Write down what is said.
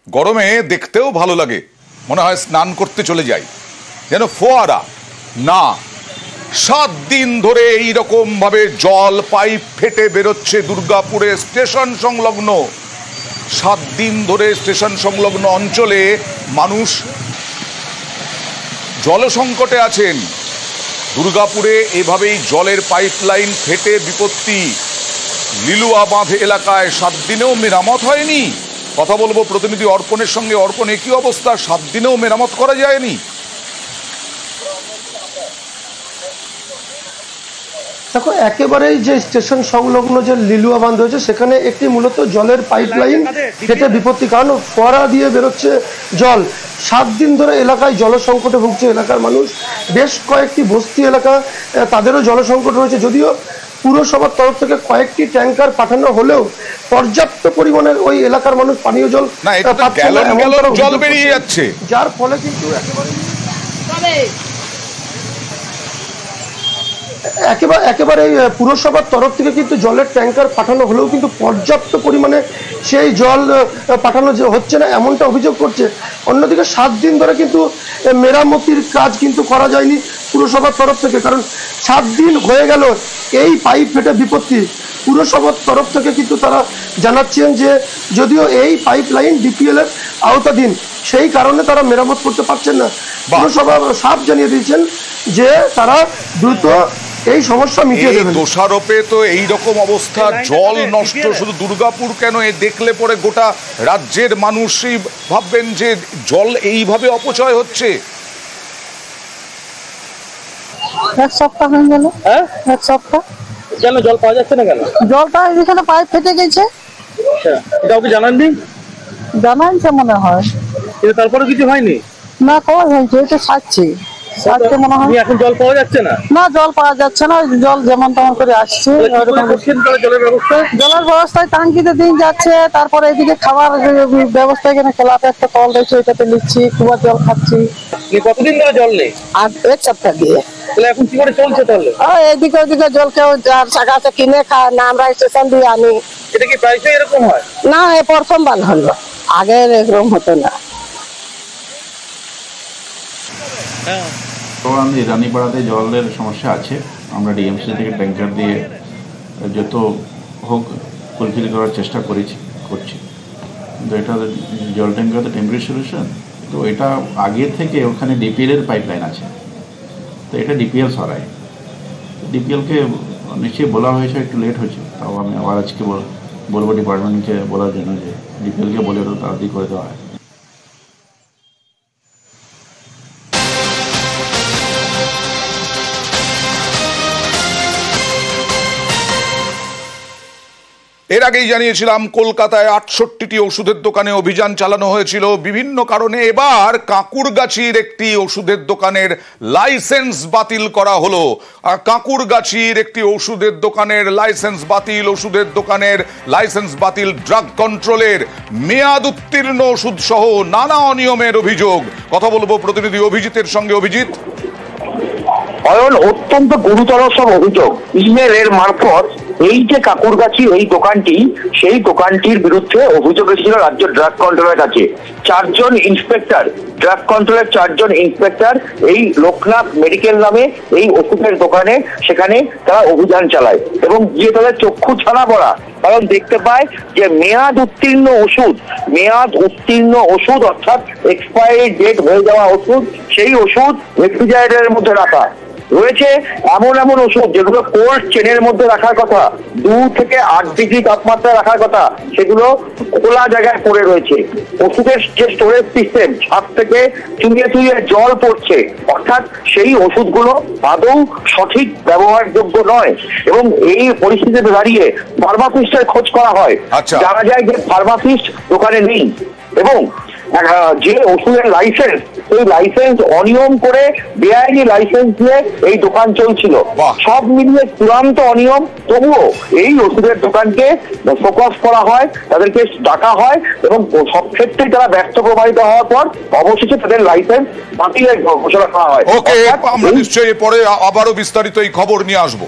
গরমে দেখতেও ভালো লাগে, মনে হয় স্নান করতে চলে যাই, যেন ফোয়ারা না। 7 দিন ধরে এইরকম ভাবে জল পাইপ ফেটে বেরোচ্ছে দুর্গাপুরে স্টেশন সংলগ্ন। 7 দিন ধরে স্টেশন সংলগ্ন অঞ্চলে মানুষ জল সংকটে আছেন। দুর্গাপুরে এভাবেই জলের পাইপলাইন ফেটে বিপত্তি। লিলুয়া বাঁধ এলাকায় 7 দিনেও মেরামত হয়নি। কথা বলবো প্রতিনিধি অর্পণের সঙ্গে। অর্পণ, একই অবস্থা, 7 দিনেও মেরামত করা যায়নি। দেখো, একেবারেই যে স্টেশন সংলগ্ন যে লিলুয়া বাঁধ হয়েছে সেখানে একটি মূলত জলের পাইপলাইন ফেটে বিপত্তি, কারণ ফোয়ারা দিয়ে বেরোচ্ছে জল। 7 দিন ধরে এলাকায় জল সংকটে ভুগছে এলাকার মানুষ। বেশ কয়েকটি বস্তি এলাকা, তাদেরও জল সংকট রয়েছে। যদিও পুরসভার তরফ থেকে কয়েকটি ট্যাঙ্কার পাঠানো হলেও পর্যাপ্ত পরিমাণে ওই এলাকার মানুষ পানীয় জল পাচ্ছে না, জল বেরিয়ে যাচ্ছে, যার ফলে কিন্তু একেবারে পুরসভার তরফ থেকে কিন্তু জলের ট্যাঙ্কার পাঠানো হলেও কিন্তু পর্যাপ্ত পরিমাণে সেই জল পাঠানো হচ্ছে না, এমনটা অভিযোগ করছে। অন্যদিকে 7 দিন ধরে কিন্তু মেরামতির কাজ কিন্তু করা যায়নি পুরসভার তরফ থেকে, কারণ 7 দিন হয়ে গেল এই পাইপ ফেটে বিপত্তি। পুরসভার তরফ থেকে কিন্তু তারা জানাচ্ছেন যে যদিও এই পাইপ লাইন ডিপিএল এর আওতাধীন, সেই কারণে তারা মেরামত করতে পারছেন না। পুরসভা সাফ জানিয়ে দিয়েছেন যে তারা দ্রুত এই সমস্যা মিটিয়ে দেবেন। দোষারোপে তো এইরকম অবস্থা, জল নষ্ট শুধু দুর্গাপুর কেন, এ দেখলে পরে গোটা রাজ্যের মানুষই ভাববেন যে জল এইভাবে অপচয় হচ্ছে। 1 সপ্তাহ হয়ে গেল। 1 সপ্তাহ কেন জল পাওয়া যাচ্ছে না? কেন জলটা এখানে পাইপ ফেটে গেছে। কাউকে জানাননি? জানাইছে মনে হয়, কিন্তু তারপরে কিছু হয়নি। না, কবে হয়েছে? এটা সাজছে মনে হয়। এখন জল পাওয়া যাচ্ছে না? না, জল পাওয়া যাচ্ছে না। জল যেমন তেমন করে আসছে। জলের ব্যবস্থায় টাঙ্কিতে দিন যাচ্ছে, তারপরে এদিকে খাবার ব্যবস্থা, এখানে খেলাতে একটা কল রয়েছে, ওইটাতে নিচ্ছি, কুয়ার জল খাচ্ছি। কতদিন ধরে জল নেই? আর 1 সপ্তাহ দিয়ে। তাহলে এখন কি করে চলছে তাহলে? এদিকে ওদিকে জল কেউ যার শাখা আছে কিনে খায় না, আমরা স্টেশন দিয়ে আনি। এটা কি প্রায়শই এরকম হয়? না, এই প্রথমবার হলো, আগে এরকম হতো না। রানীপাড়াতে জলের সমস্যা আছে। আমরা ডিএমসি থেকে ট্যাঙ্কার দিয়ে যত হোক ফুলফিল করার চেষ্টা করছি। কিন্তু এটা জল ট্যাঙ্কার তো টেম্পোরারি সলিউশন, তো এটা আগে থেকে ওখানে ডিপিএলের পাইপলাইন আছে, তো এটা ডিপিএল সরায়। ডিপিএলকে নিশ্চয়ই বলা হয়েছে, একটু লেট হয়েছে, তাও আমি আবার আজকে বলবো ডিপার্টমেন্টকে বলার জন্য যে ডিপিএলকে বলে ওটা তাড়াতাড়ি করে দেওয়া হয়। এর আগেই জানিয়েছিলাম কলকাতায় 68টি ওষুধের দোকানে অভিযান চালানো হয়েছিল বিভিন্ন কারণে। এবার কাঁকুরগাছির একটি ওষুধের দোকানের লাইসেন্স বাতিল করা হলো। কাঁকুরগাছির একটি ওষুধের দোকানের লাইসেন্স বাতিল, ওষুধের দোকানের লাইসেন্স বাতিল, ড্রাগ কন্ট্রোলের মেয়াদ উত্তীর্ণ ওষুধ সহ নানা অনিয়মের অভিযোগ। কথা বলবো প্রতিনিধি অভিজিতের সঙ্গে। অভিজিৎ, অত্যন্ত গুরুতর সব অভিযোগ ইমেলের মারফত এই যে কাকুরগাছি এই দোকানটি, সেই দোকানটির বিরুদ্ধে অভিযোগ এসেছিল রাজ্য ড্রাগ কন্ট্রোলের কাছে। 4 জন ইন্সপেক্টর, ড্রাগ কন্ট্রোলের 4 জন ইন্সপেক্টর এই লোকনাথ মেডিকেল নামে এই ওষুধের দোকানে, সেখানে তারা অভিযান চালায় এবং গিয়ে তাদের চক্ষু ছানা পড়া, কারণ দেখতে পায় যে মেয়াদ উত্তীর্ণ ওষুধ অর্থাৎ এক্সপায়ারি ডেট হয়ে যাওয়া ওষুধ, সেই ওষুধ রেফ্রিজারেটরের মধ্যে রাখা রয়েছে। এমন ওষুধ যেগুলো কোল্ড চেনের মধ্যে রাখার কথা, 2 থেকে 8 ডিগ্রি তাপমাত্রা রাখার কথা, সেগুলো খোলা জায়গায় পড়ে রয়েছে। ওষুধের যে স্টোরেজ সিস্টেম, ছাদ থেকে চুইয়ে জল পড়ছে, অর্থাৎ সেই ওষুধগুলো আদৌ সঠিক ব্যবহারযোগ্য নয়। এবং এই পরিস্থিতিতে দাঁড়িয়ে ফার্মাসিস্টের খোঁজ করা হয়, জানা যায় যে ফার্মাসিস্ট দোকানে নেই এবং যে ওষুধের লাইসেন্স, সেই লাইসেন্স অনিয়ম করে বেআইনি লাইসেন্স দিয়ে এই দোকান চলছিল। সব মিলিয়ে চূড়ান্ত অনিয়ম। তবুও এই ওষুধের দোকানকে ফোকাস করা হয়, তাদেরকে ডাকা হয় এবং সব ক্ষেত্রে তারা ব্যর্থ প্রমাণিত হওয়ার পর অবশেষে তাদের লাইসেন্স বাতিলের ঘোষণা করা হয়। আমরা নিশ্চয়ই পরে আবারও বিস্তারিত এই খবর নিয়ে আসবো।